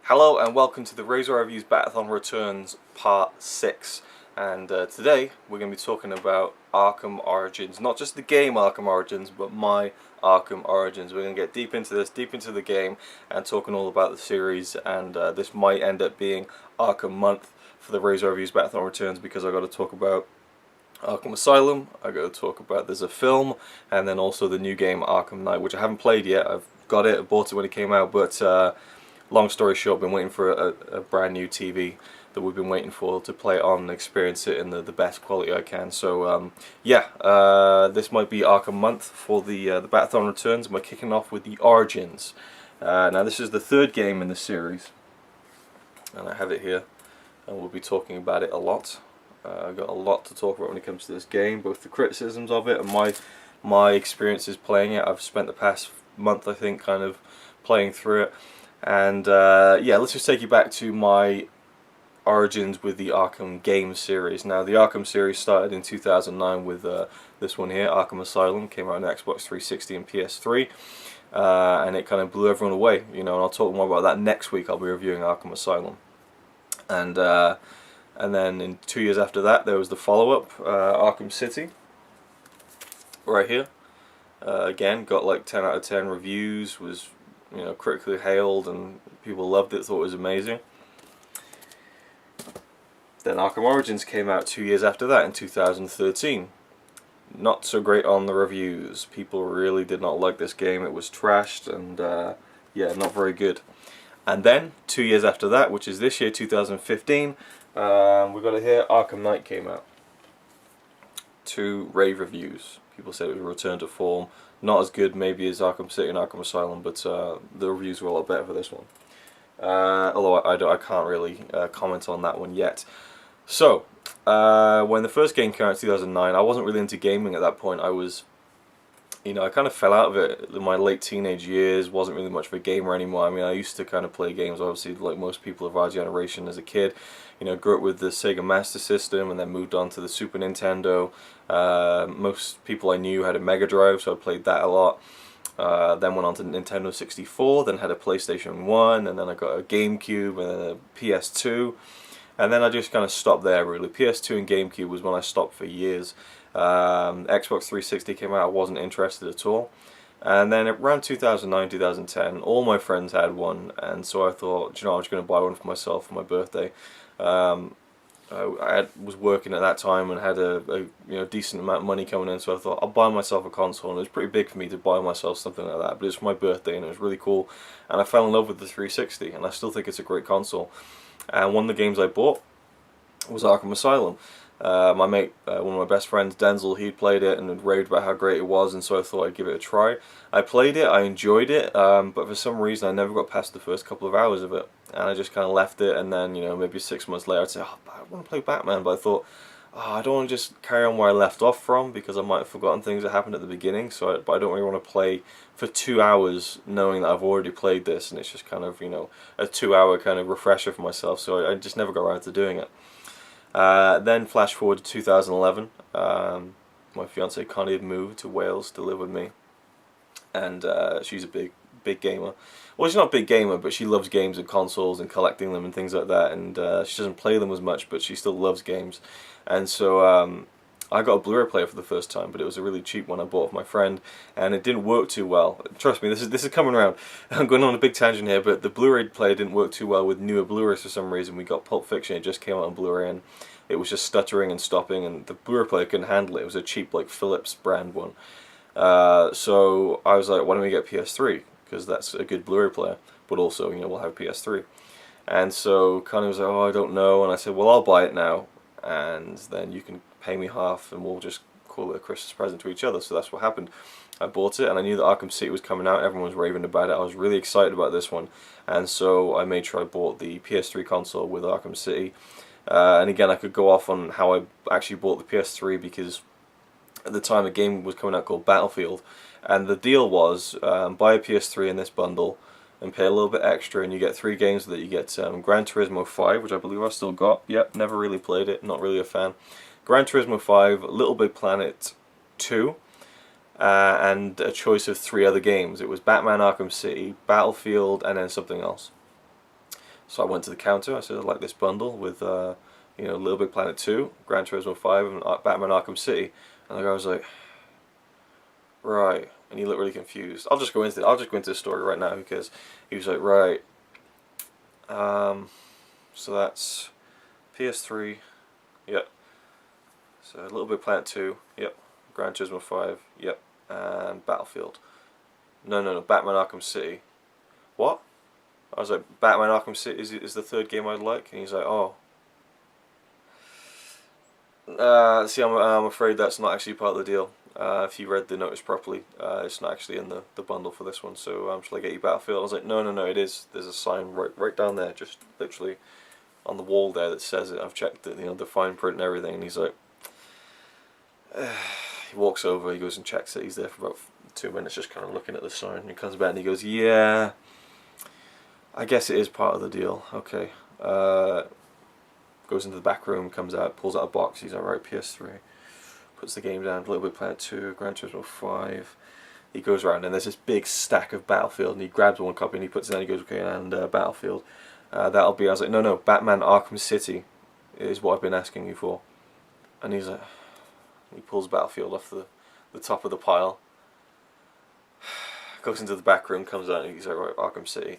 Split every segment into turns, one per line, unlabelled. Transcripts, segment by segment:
Hello and welcome to the RazorwireReviews Bat-a-thon Returns Part 6, and today we're going to be talking about Arkham Origins. Not just the game Arkham Origins, but my Arkham Origins. We're going to get deep into this, deep into the game, and talking all about the series, and this might end up being Arkham Month for the RazorwireReviews Bat-a-thon Returns, because I've got to talk about Arkham Asylum, I've got to talk about there's a film, and then also the new game Arkham Knight, which I haven't played yet. I've got it, I bought it when it came out, but long story short, I've been waiting for a brand new TV that we've been waiting for to play it on and experience it in the best quality I can. So this might be Arkham Month for the Bat-a-thon Returns, and we're kicking off with the Origins. Now this is the third game in the series, and I have it here, and we'll be talking about it a lot. I've got a lot to talk about when it comes to this game, both the criticisms of it and my experiences playing it. I've spent the past month, I think, kind of playing through it. And yeah, let's just take you back to my origins with the Arkham game series. Now, the Arkham series started in 2009 with this one here, Arkham Asylum. Came out on Xbox 360 and PS3, and it kind of blew everyone away. You know, and I'll talk more about that next week. I'll be reviewing Arkham Asylum, and then in 2 years after that, there was the follow-up, Arkham City, right here. Again, got like 10 out of 10 reviews. Was critically hailed, and people loved it, thought it was amazing. Then Arkham Origins came out 2 years after that in 2013. Not so great on the reviews. People really did not like this game. It was trashed, and yeah, not very good. And then 2 years after that, which is this year, 2015, we've got to hear Arkham Knight came out. 2 rave reviews. People said it was a return to form. Not as good maybe as Arkham City and Arkham Asylum, but the reviews were a lot better for this one. Although I can't really comment on that one yet. So, when the first game came out in 2009, I wasn't really into gaming at that point. I was, I kind of fell out of it in my late teenage years, wasn't really much of a gamer anymore. I mean, I used to kind of play games, obviously, like most people of our generation as a kid. Grew up with the Sega Master System and then moved on to the Super Nintendo. Most people I knew had a Mega Drive, so I played that a lot. Then went on to Nintendo 64, then had a PlayStation 1, and then I got a GameCube and then a PS2. And then I just kind of stopped there, really. PS2 and GameCube was when I stopped for years. Xbox 360 came out, I wasn't interested at all. And then around 2009, 2010, all my friends had one, and so I thought, I was going to buy one for myself for my birthday. I was working at that time and had a decent amount of money coming in, so I thought I'll buy myself a console, and it was pretty big for me to buy myself something like that, but it was for my birthday and it was really cool, and I fell in love with the 360, and I still think it's a great console. And one of the games I bought was Arkham Asylum. My mate, one of my best friends, Denzel, he'd played it and had raved about how great it was, and so I thought I'd give it a try. I played it, I enjoyed it, but for some reason I never got past the first couple of hours of it, and I just kind of left it. And then, maybe 6 months later I'd say, oh, I want to play Batman, but I thought, oh, I don't want to just carry on where I left off from, because I might have forgotten things that happened at the beginning, but I don't really want to play for 2 hours knowing that I've already played this, and it's just kind of, a 2-hour kind of refresher for myself, so I just never got around to doing it. Then flash forward to 2011, my fiance Connie had moved to Wales to live with me, and she's a big gamer. Well, she's not a big gamer, but she loves games and consoles and collecting them and things like that, and she doesn't play them as much, but she still loves games. And so I got a Blu-ray player for the first time, but it was a really cheap one I bought for my friend, and it didn't work too well. Trust me, this is coming around. I'm going on a big tangent here, but the Blu-ray player didn't work too well with newer Blu-rays for some reason. We got Pulp Fiction, it just came out on Blu-ray, and it was just stuttering and stopping, and the Blu-ray player couldn't handle it. It was a cheap, like, Philips brand one. So I was like, why don't we get PS3? Because that's a good Blu-ray player, but also, we'll have PS3. And so Connie was like, oh, I don't know, and I said, well, I'll buy it now, and then you can pay me half, and we'll just call it a Christmas present to each other. So that's what happened. I bought it, and I knew that Arkham City was coming out. Everyone was raving about it. I was really excited about this one, and so I made sure I bought the PS3 console with Arkham City. And again, I could go off on how I actually bought the PS3, because at the time a game was coming out called Battlefield, and the deal was buy a PS3 in this bundle and pay a little bit extra, and you get 3 games with it. You get Gran Turismo 5, which I believe I've still got. Yep, never really played it, not really a fan. Gran Turismo 5, Little Big Planet 2, and a choice of 3 other games. It was Batman Arkham City, Battlefield, and then something else. So I went to the counter, I said I'd like this bundle with Little Big Planet 2, Gran Turismo 5 and Batman Arkham City. And the guy was like, right, and he looked really confused. I'll just go into the story right now because he was like, right, so that's PS3, yep. So Little Big Planet 2, yep. Gran Turismo 5, yep. And Battlefield. No, Batman Arkham City. What? I was like, Batman Arkham City is the third game I'd like, and he's like, oh. See, I'm afraid that's not actually part of the deal. If you read the notice properly, it's not actually in the bundle for this one. So shall I get you Battlefield? I was like, no, it is. There's a sign right down there, just literally on the wall there that says it. I've checked it, the fine print and everything. And he's like, he walks over, he goes and checks it. He's there for about 2 minutes, just kind of looking at the sign. And he comes back and he goes, yeah, I guess it is part of the deal. Okay. Goes into the back room, comes out, pulls out a box. He's like, right, PS3. Puts the game down, Little Big Planet 2, Gran Turismo 5. He goes around and there's this big stack of Battlefield, and he grabs one copy and he puts it down. He goes, okay, and Battlefield. That'll be. I was like, no, Batman Arkham City is what I've been asking you for. And he's like, he pulls Battlefield off the top of the pile. Goes into the back room, comes out, and he's like, right, Arkham City.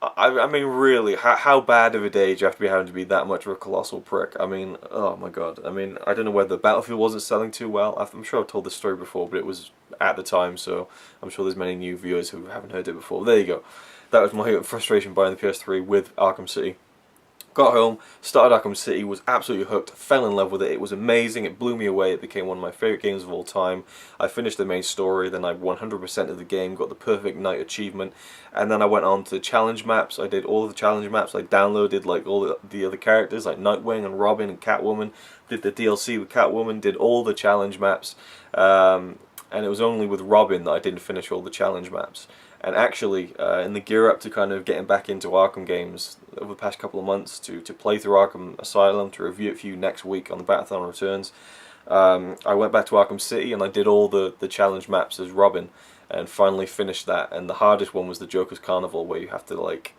I mean, really, how bad of a day do you have to be having to be that much of a colossal prick? I mean, oh my god. I mean, I don't know whether Battlefield wasn't selling too well. I'm sure I've told this story before, but it was at the time, so I'm sure there's many new viewers who haven't heard it before. There you go. That was my frustration buying the PS3 with Arkham City. Got home, started Arkham City, was absolutely hooked, fell in love with it. It was amazing, it blew me away, it became one of my favourite games of all time. I finished the main story, then I 100% of the game, got the perfect night achievement, and then I went on to challenge maps. I did all of the challenge maps, I downloaded like all the other characters like Nightwing and Robin and Catwoman, did the DLC with Catwoman, did all the challenge maps, and it was only with Robin that I didn't finish all the challenge maps. And actually, in the gear up to kind of getting back into Arkham games over the past couple of months, to play through Arkham Asylum, to review it for you next week on the Bat-a-thon Returns, I went back to Arkham City and I did all the challenge maps as Robin, and finally finished that. And the hardest one was the Joker's Carnival, where you have to like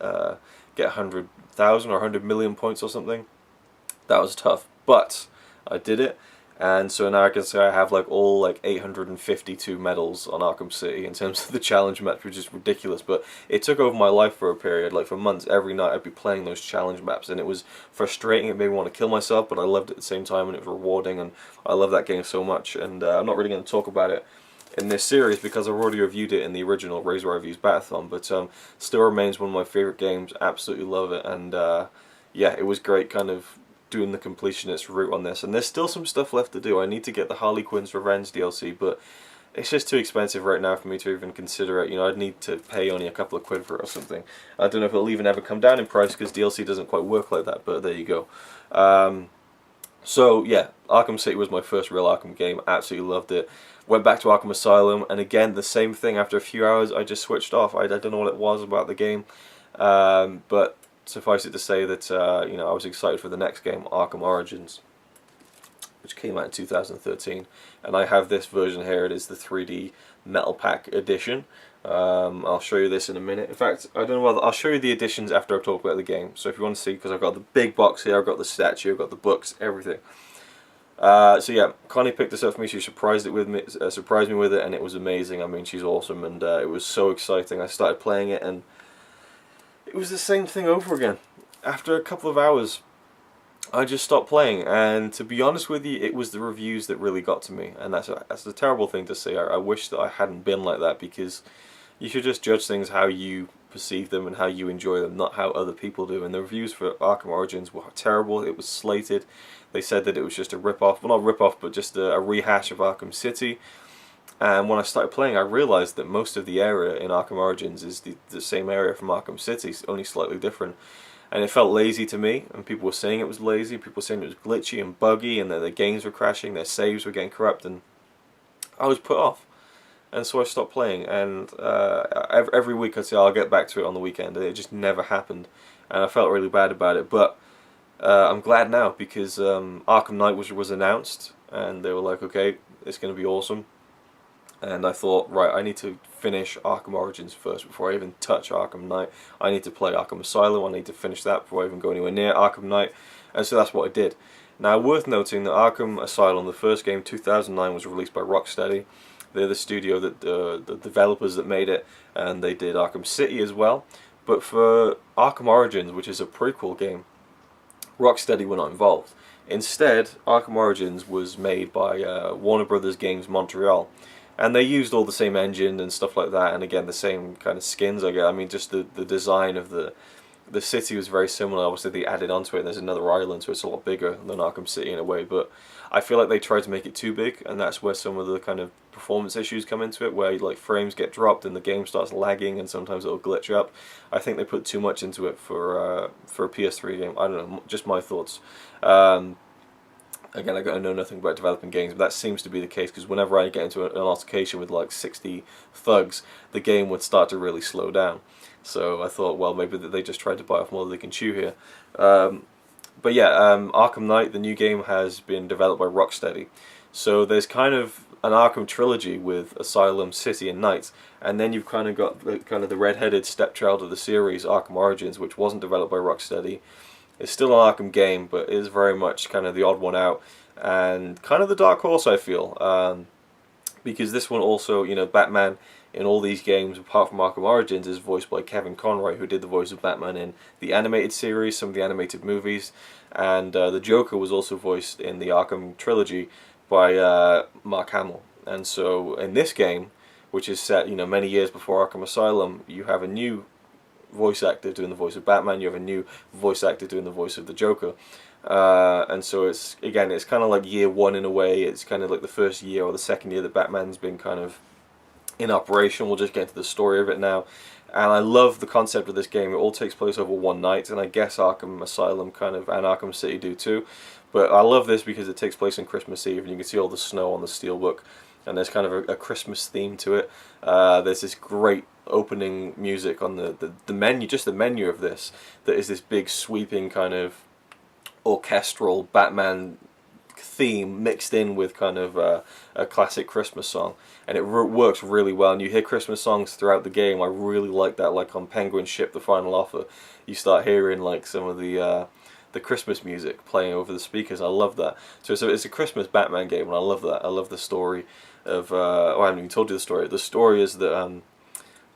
get 100,000 or 100 million points or something. That was tough, but I did it. And so now I can say I have like all like 852 medals on Arkham City in terms of the challenge maps, which is ridiculous. But it took over my life for a period, like for months. Every night I'd be playing those challenge maps, and it was frustrating. It made me want to kill myself, but I loved it at the same time, and it was rewarding. And I love that game so much. And I'm not really going to talk about it in this series because I've already reviewed it in the original RazorwireReviews Bat-a-thon. But still remains one of my favorite games. Absolutely love it. And yeah, it was great, kind of doing the completionist route on this, and there's still some stuff left to do. I need to get the Harley Quinn's Revenge DLC, but it's just too expensive right now for me to even consider it. You know, I'd need to pay only a couple of quid for it or something. I don't know if it'll even ever come down in price because DLC doesn't quite work like that, but there you go. So yeah, Arkham City was my first real Arkham game. Absolutely loved it. Went back to Arkham Asylum, and again the same thing. After a few hours I just switched off. I don't know what it was about the game, but suffice it to say that I was excited for the next game, Arkham Origins, which came out in 2013, and I have this version here. It is the 3D Metal Pack edition. I'll show you this in a minute. In fact, I don't know whether I'll show you the editions after I talk about the game. So if you want to see, because I've got the big box here, I've got the statue, I've got the books, everything. So yeah, Connie picked this up for me. She surprised me with it, and it was amazing. I mean, she's awesome, and it was so exciting. I started playing it, and it was the same thing over again. After a couple of hours, I just stopped playing, and to be honest with you, it was the reviews that really got to me, and that's a terrible thing to say. I wish that I hadn't been like that, because you should just judge things how you perceive them and how you enjoy them, not how other people do. And the reviews for Arkham Origins were terrible. It was slated. They said that it was just a rip-off, well, not rip-off, but just a rehash of Arkham City. And when I started playing, I realised that most of the area in Arkham Origins is the same area from Arkham City, only slightly different. And it felt lazy to me, and people were saying it was lazy, people were saying it was glitchy and buggy, and that their games were crashing, their saves were getting corrupt, and I was put off. And so I stopped playing, and every week I'd say I'll get back to it on the weekend, and it just never happened. And I felt really bad about it, but I'm glad now, because Arkham Knight was announced, and they were like, okay, it's going to be awesome. And I thought, right, I need to finish Arkham Origins first before I even touch Arkham Knight. I need to play Arkham Asylum, I need to finish that before I even go anywhere near Arkham Knight, and so that's what I did. Now, worth noting that Arkham Asylum, the first game, 2009, was released by Rocksteady. They're the studio that the developers that made it, and they did Arkham City as well. But for Arkham Origins, which is a prequel game, Rocksteady were not involved. Instead, Arkham Origins was made by Warner Brothers Games Montreal, and they used all the same engine and stuff like that, and again the same kind of skins. I mean, just the design of the city was very similar. Obviously, they added onto it. And there's another island, so it's a lot bigger than Arkham City in a way. But I feel like they tried to make it too big, and that's where some of the kind of performance issues come into it, where like frames get dropped and the game starts lagging, and sometimes it'll glitch up. I think they put too much into it for a PS3 game. I don't know, just my thoughts. Again, I know nothing about developing games, but that seems to be the case, because whenever I get into an altercation with like 60 thugs, the game would start to really slow down. So I thought, well, maybe they just tried to bite off more than they can chew here. But yeah, Arkham Knight, the new game, has been developed by Rocksteady. So there's kind of an Arkham trilogy with Asylum, City, and Knight, and then you've kind of got the red-headed stepchild of the series, Arkham Origins, which wasn't developed by Rocksteady. It's still an Arkham game, but is very much kind of the odd one out, and kind of the dark horse, I feel, because this one also, you know, Batman in all these games, apart from Arkham Origins, is voiced by Kevin Conroy, who did the voice of Batman in the animated series, some of the animated movies, and the Joker was also voiced in the Arkham trilogy by Mark Hamill. And so in this game, which is set, you know, many years before Arkham Asylum, you have a new voice actor doing the voice of Batman, you have a new voice actor doing the voice of the Joker. And so it's kind of like year one in a way. It's kind of like the first year or the second year that Batman's been kind of in operation. We'll just get into the story of it now. And I love the concept of this game. It all takes place over one night, and I guess Arkham Asylum kind of, and Arkham City do too. But I love this because it takes place on Christmas Eve, and you can see all the snow on the steelbook, and there's kind of a Christmas theme to it. There's this great opening music on the menu, just the menu of this, that is this big sweeping kind of orchestral Batman theme mixed in with kind of a classic Christmas song, and it works really well. And you hear Christmas songs throughout the game. I really like that. Like on Penguin's ship, The Final Offer, you start hearing like some of the Christmas music playing over the speakers. I love that. So it's a Christmas Batman game, and I love that. I love the story of. I haven't even told you the story. The story is that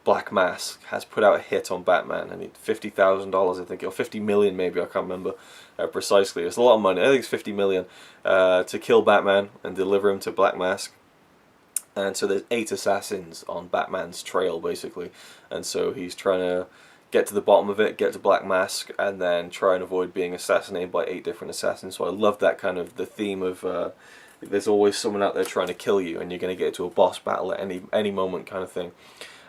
Black Mask has put out a hit on Batman, and $50,000, I think, or 50 million maybe, I can't remember precisely. It's a lot of money. I think it's 50 million to kill Batman and deliver him to Black Mask. And so there's 8 assassins on Batman's trail, basically, and so he's trying to get to the bottom of it, get to Black Mask, and then try and avoid being assassinated by 8 different assassins. So I love that kind of the theme of there's always someone out there trying to kill you, and you're going to get to a boss battle at any moment kind of thing.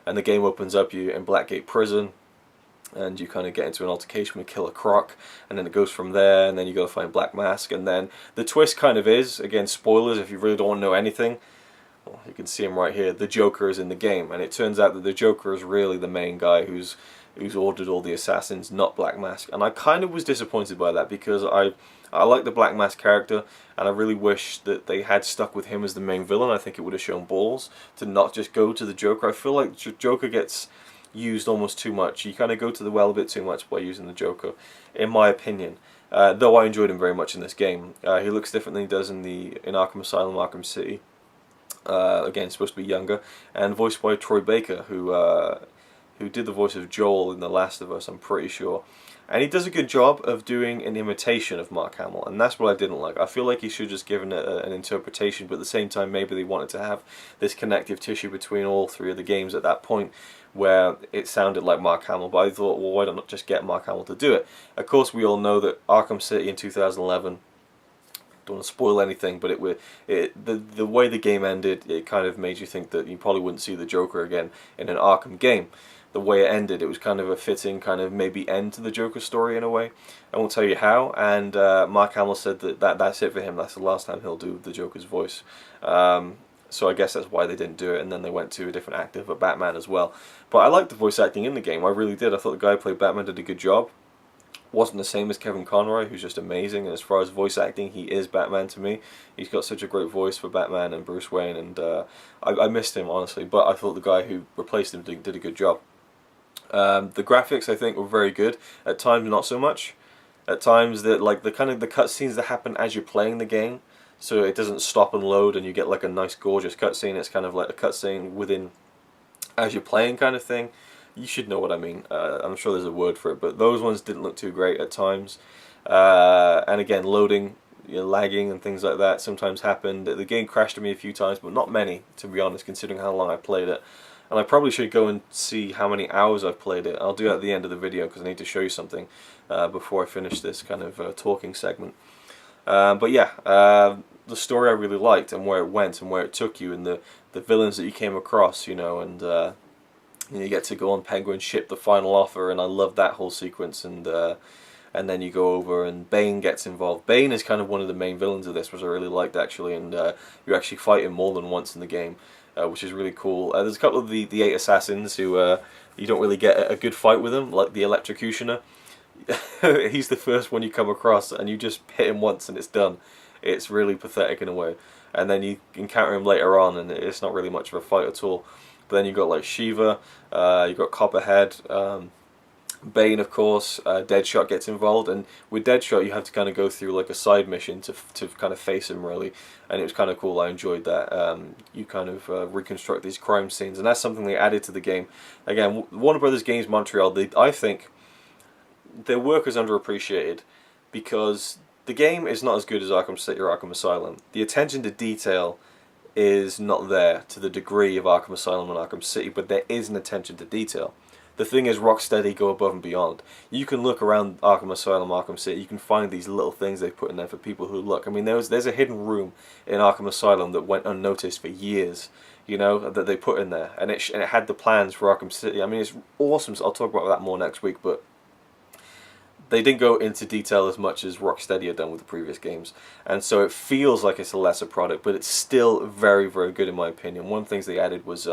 And the game opens up you in Blackgate Prison, and you kind of get into an altercation with Killer Croc, and then it goes from there, and then you got to find Black Mask, and then the twist kind of is, again, spoilers if you really don't want to know anything, well, you can see him right here, the Joker is in the game, and it turns out that the Joker is really the main guy who's ordered all the assassins, not Black Mask. And I kind of was disappointed by that, because I like the Black Mask character, and I really wish that they had stuck with him as the main villain. I think it would have shown balls to not just go to the Joker. I feel like Joker gets used almost too much. You kind of go to the well a bit too much by using the Joker, in my opinion. Though I enjoyed him very much in this game. He looks different than he does in Arkham Asylum, Arkham City. Again, supposed to be younger, and voiced by Troy Baker, who did the voice of Joel in The Last of Us, I'm pretty sure. And he does a good job of doing an imitation of Mark Hamill, and that's what I didn't like. I feel like he should have just given it an interpretation, but at the same time maybe they wanted to have this connective tissue between all 3 of the games at that point, where it sounded like Mark Hamill, but I thought, well, why not just get Mark Hamill to do it? Of course, we all know that Arkham City in 2011, don't want to spoil anything, but the way the game ended, it kind of made you think that you probably wouldn't see the Joker again in an Arkham game. The way it ended, it was kind of a fitting kind of maybe end to the Joker story in a way. I won't tell you how, and Mark Hamill said that's it for him. That's the last time he'll do the Joker's voice. So I guess that's why they didn't do it, and then they went to a different actor for Batman as well. But I liked the voice acting in the game, I really did. I thought the guy who played Batman did a good job. wasn't the same as Kevin Conroy, who's just amazing. And as far as voice acting, he is Batman to me. He's got such a great voice for Batman and Bruce Wayne, and I missed him, honestly, but I thought the guy who replaced him did a good job. The graphics, I think, were very good. At times, not so much. At times, the cutscenes that happen as you're playing the game, so it doesn't stop and load, and you get like a nice, gorgeous cutscene. It's kind of like a cutscene within as you're playing kind of thing. You should know what I mean. I'm sure there's a word for it, but those ones didn't look too great at times. And again, loading, lagging and things like that sometimes happened. The game crashed on me a few times, but not many, to be honest, considering how long I played it. And I probably should go and see how many hours I've played it. I'll do that at the end of the video because I need to show you something before I finish this kind of talking segment. But yeah, the story I really liked, and where it went and where it took you, and the villains that you came across, and you get to go on Penguin's ship, the final offer, and I love that whole sequence. And then you go over and Bane gets involved. Bane is kind of one of the main villains of this, which I really liked actually, and you actually fight him more than once in the game, which is really cool. There's a couple of the 8 assassins who you don't really get a good fight with them, like the Electrocutioner. He's the first one you come across, and you just hit him once and it's done. It's really pathetic in a way. And then you encounter him later on, and it's not really much of a fight at all. But then you've got like Shiva, you've got Copperhead, Bane, of course. Deadshot gets involved, and with Deadshot you have to kind of go through like a side mission to kind of face him, really, and it was kind of cool. I enjoyed that. You kind of reconstruct these crime scenes, and that's something they added to the game. Again, Warner Brothers Games Montreal, I think their work is underappreciated, because the game is not as good as Arkham City or Arkham Asylum. The attention to detail is not there to the degree of Arkham Asylum and Arkham City, but there is an attention to detail. The thing is, Rocksteady go above and beyond. You can look around Arkham Asylum, Arkham City, you can find these little things they've put in there for people who look. I mean, there's a hidden room in Arkham Asylum that went unnoticed for years, that they put in there, and it had the plans for Arkham City. I mean, it's awesome. So I'll talk about that more next week, but they didn't go into detail as much as Rocksteady had done with the previous games, and so it feels like it's a lesser product, but it's still very, very good in my opinion. One of the things they added was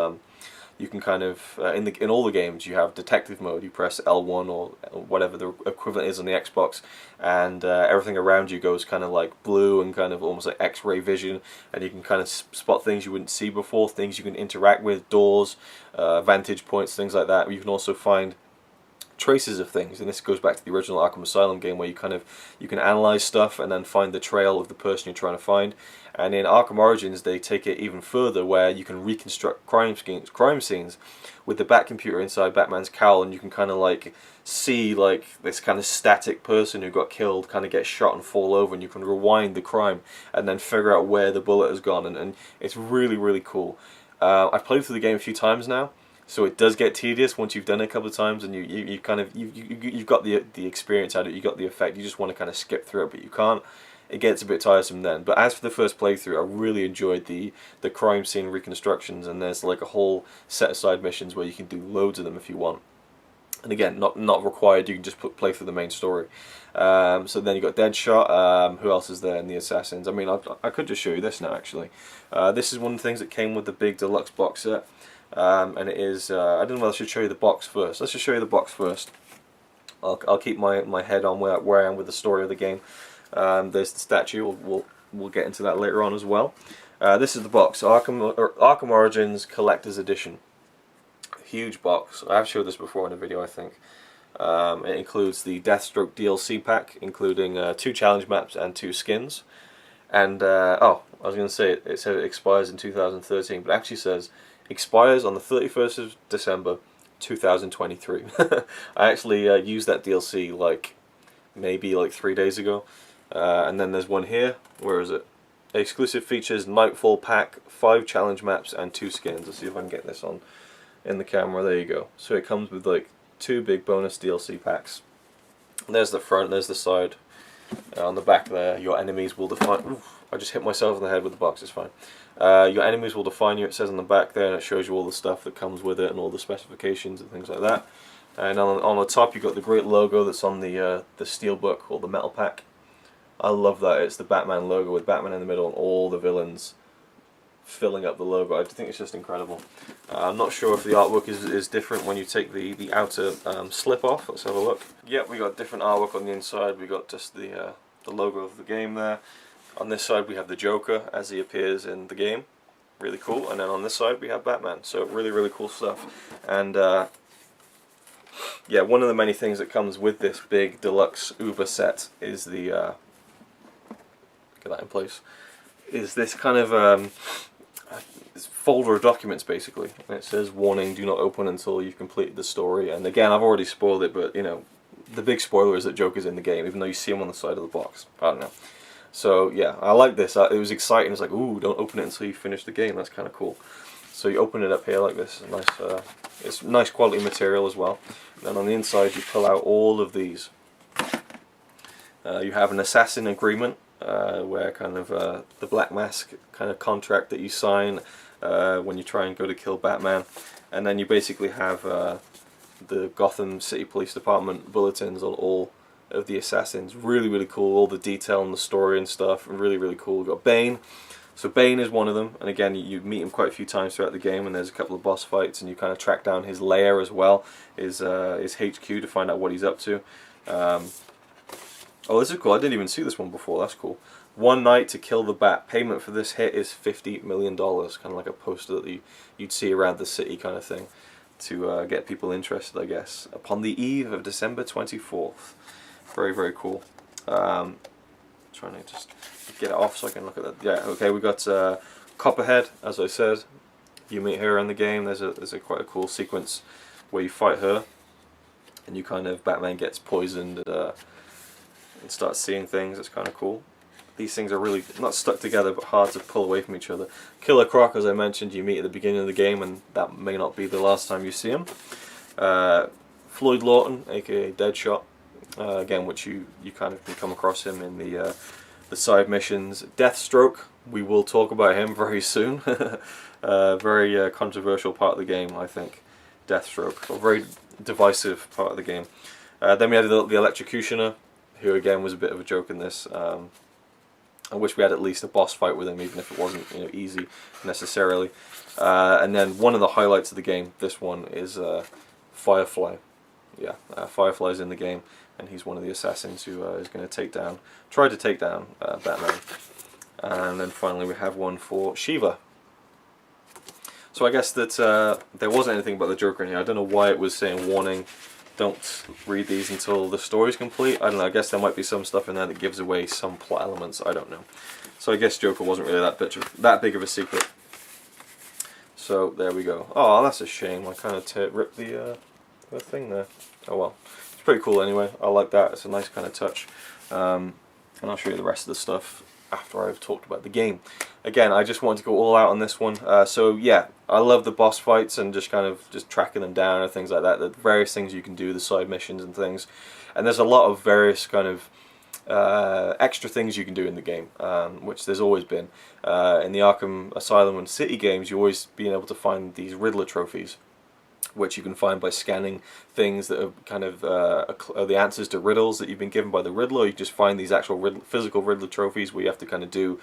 you can kind of in all the games you have detective mode. You press L1 or whatever the equivalent is on the Xbox, and everything around you goes kind of like blue and kind of almost like X-ray vision, and you can kind of spot things you wouldn't see before, things you can interact with, doors, vantage points, things like that. You can also find traces of things, and this goes back to the original Arkham Asylum game, where you can analyze stuff and then find the trail of the person you're trying to find. And in Arkham Origins they take it even further, where you can reconstruct crime scenes with the Batcomputer inside Batman's cowl, and you can kind of like see like this kind of static person who got killed kind of get shot and fall over, and you can rewind the crime and then figure out where the bullet has gone, and it's really, really cool. I've played through the game a few times now, so it does get tedious once you've done it a couple of times, and you've got the experience out of it, you got the effect. You just want to kind of skip through it, but you can't. It gets a bit tiresome then. But as for the first playthrough, I really enjoyed the crime scene reconstructions, and there's like a whole set of side missions where you can do loads of them if you want. And again, not required. You can just play through the main story. So then you got Deadshot. Who else is there in the Assassins? I mean, I could just show you this now actually. This is one of the things that came with the big deluxe box set. And it is, I don't know whether I should show you the box first. Let's just show you the box first. I'll keep my head on where I am with the story of the game. There's the statue, we'll get into that later on as well. This is the box, Arkham Origins Collector's Edition. Huge box. I've showed this before in a video, I think. It includes the Deathstroke DLC pack, including 2 challenge maps and 2 skins. And, oh, I was going to say, it said it expires in 2013, but it actually says expires on the 31st of December 2023. I actually used that DLC like maybe like 3 days ago. And then there's one here. Where is it? Exclusive features, Nightfall pack, 5 challenge maps and 2 skins. Let's see if I can get this on in the camera. There you go. So it comes with like 2 big bonus DLC packs. There's the front, there's the side. On the back there, your enemies will define... Oof, I just hit myself in the head with the box, it's fine. Your enemies will define you, it says on the back there, and it shows you all the stuff that comes with it and all the specifications and things like that. And on the top you've got the great logo that's on the steelbook, or the metal pack. I love that. It's the Batman logo with Batman in the middle and all the villains filling up the logo. I think it's just incredible. I'm not sure if the artwork is different when you take the outer slip off. Let's have a look. Yep, we got different artwork on the inside. We got just the logo of the game there. On this side we have the Joker as he appears in the game. Really cool. And then on this side we have Batman. So really, really cool stuff. And yeah, one of the many things that comes with this big deluxe Uber set is the get that in place. Is this kind of this folder of documents basically, and it says warning, do not open until you've completed the story. And again, I've already spoiled it, but you know, the big spoiler is that Joker's in the game, even though you see him on the side of the box. I don't know. So yeah, I like this. It was exciting. It's like, ooh, don't open it until you finish the game. That's kind of cool. So you open it up here like this. Nice, it's nice quality material as well. And then on the inside, you pull out all of these. You have an assassin agreement, where kind of the Black Mask kind of contract that you sign when you try and go to kill Batman, and then you basically have the Gotham City Police Department bulletins on all of the assassins. Really, really cool. All the detail and the story and stuff. Really, really cool. We've got Bane. So Bane is one of them, and again, you meet him quite a few times throughout the game, and there's a couple of boss fights, and you kind of track down his lair as well, his HQ, to find out what he's up to. Oh, this is cool. I didn't even see this one before. That's cool. One night to kill the Bat. Payment for this hit is $50 million. Kind of like a poster that you'd see around the city kind of thing, to get people interested, I guess. Upon the eve of December 24th. Very, very cool. Trying to just get it off so I can look at that. Yeah, okay, we got Copperhead, as I said. You meet her in the game. There's a quite a cool sequence where you fight her, and you kind of, Batman gets poisoned and starts seeing things. It's kind of cool. These things are really not stuck together, but hard to pull away from each other. Killer Croc, as I mentioned, you meet at the beginning of the game, and that may not be the last time you see him. Floyd Lawton, aka Deadshot. Again, which you kind of can come across him in the side missions. Deathstroke, we will talk about him very soon. Very controversial part of the game, I think. Deathstroke, a very divisive part of the game. Then we had the Electrocutioner, who again was a bit of a joke in this. I wish we had at least a boss fight with him, even if it wasn't, you know, easy necessarily. And then one of the highlights of the game, this one, is Firefly. Yeah, Firefly's in the game, and he's one of the assassins who is going to try to take down Batman. And then finally we have one for Shiva. So I guess that there wasn't anything about the Joker in here. I don't know why it was saying warning, don't read these until the story's complete. I don't know, I guess there might be some stuff in there that gives away some plot elements, I don't know. So I guess Joker wasn't really that big of a secret. So there we go. Oh, that's a shame. I kind of ripped the thing there. Oh well. It's pretty cool anyway. I like that. It's a nice kind of touch. And I'll show you the rest of the stuff after I've talked about the game. Again, I just wanted to go all out on this one. So yeah, I love the boss fights and just kind of tracking them down and things like that. The various things you can do, the side missions and things. And there's a lot of various kind of extra things you can do in the game, which there's always been. In the Arkham Asylum and City games, you've always been able to find these Riddler trophies, which you can find by scanning things that are kind of are the answers to riddles that you've been given by the Riddler. You just find these actual physical Riddler trophies where you have to kind of do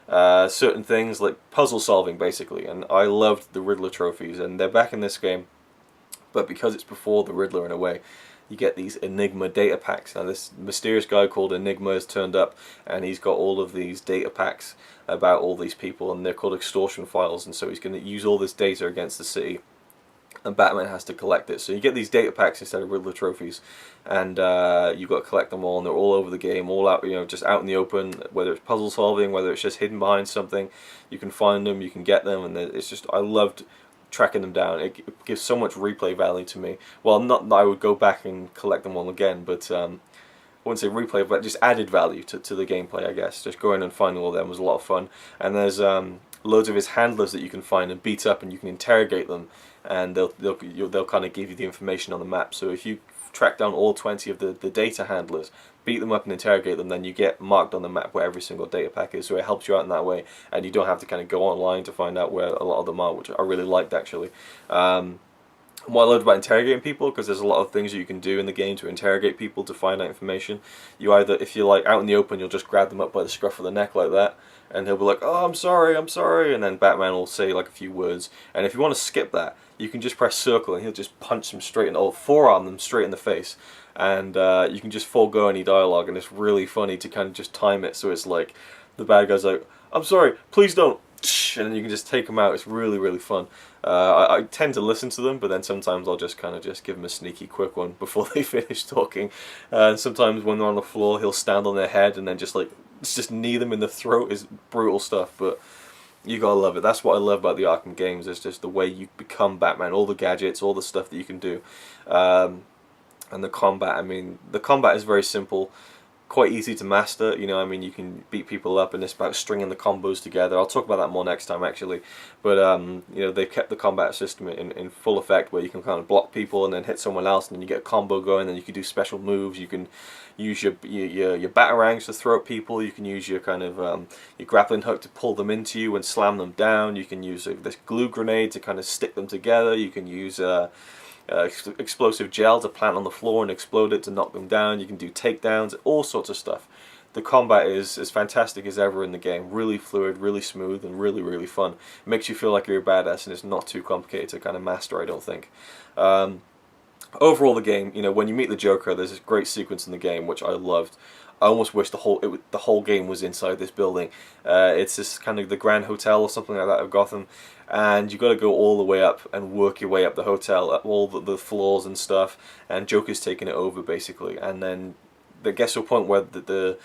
certain things like puzzle solving basically. And I loved the Riddler trophies, and they're back in this game, but because it's before the Riddler in a way, you get these Enigma data packs. Now this mysterious guy called Enigma has turned up, and he's got all of these data packs about all these people, and they're called extortion files, and so he's going to use all this data against the city, and Batman has to collect it. So you get these data packs instead of Riddler trophies, and you've got to collect them all, and they're all over the game, all out, you know, just out in the open. Whether it's puzzle solving, whether it's just hidden behind something, you can find them, you can get them, and it's just, I loved tracking them down. It gives so much replay value to me. Well, not that I would go back and collect them all again, but I wouldn't say replay, but just added value to the gameplay, I guess. Just going and finding all of them was a lot of fun. And there's loads of his handlers that you can find and beat up, and you can interrogate them, and they'll kind of give you the information on the map. So if you track down all 20 of the data handlers, beat them up and interrogate them, then you get marked on the map where every single data pack is, so it helps you out in that way, and you don't have to kind of go online to find out where a lot of them are, which I really liked actually. What I loved about interrogating people, because there's a lot of things that you can do in the game to interrogate people to find out information. You either, if you're like out in the open, you'll just grab them up by the scruff of the neck like that, and he'll be like, "Oh, I'm sorry," and then Batman will say like a few words. And if you want to skip that, you can just press circle, and he'll just punch them straight in, or forearm them straight in the face, and you can just forego any dialogue. And it's really funny to kind of just time it so it's like the bad guy's like, "I'm sorry, please don't," and then you can just take them out. It's really, really fun. I tend to listen to them, but then sometimes I'll just kind of just give them a sneaky quick one before they finish talking. And sometimes when they're on the floor, he'll stand on their head and then just knee them in the throat. Is brutal stuff, but you gotta love it. That's what I love about the Arkham games. Is just the way you become Batman, all the gadgets, all the stuff that you can do, and the combat. I mean, the combat is very simple. Quite easy to master, you know. I mean, you can beat people up, and it's about stringing the combos together. I'll talk about that more next time, actually. But you know, they've kept the combat system in full effect, where you can kind of block people and then hit someone else, and then you get a combo going. Then you can do special moves. You can use your batarangs to throw at people. You can use your kind of your grappling hook to pull them into you and slam them down. You can use this glue grenade to kind of stick them together. You can use explosive gel to plant on the floor and explode it to knock them down. You can do takedowns, all sorts of stuff. The combat is as fantastic as ever in the game. Really fluid, really smooth, and really, really fun. It makes you feel like you're a badass, and it's not too complicated to kind of master, I don't think. Overall, the game, you know, when you meet the Joker, there's this great sequence in the game which I loved. I almost wish the whole game was inside this building. It's this kind of the Grand Hotel or something like that of Gotham, and you got to go all the way up and work your way up the hotel, up all the floors and stuff. And Joker's taking it over basically, and then it gets to a point where the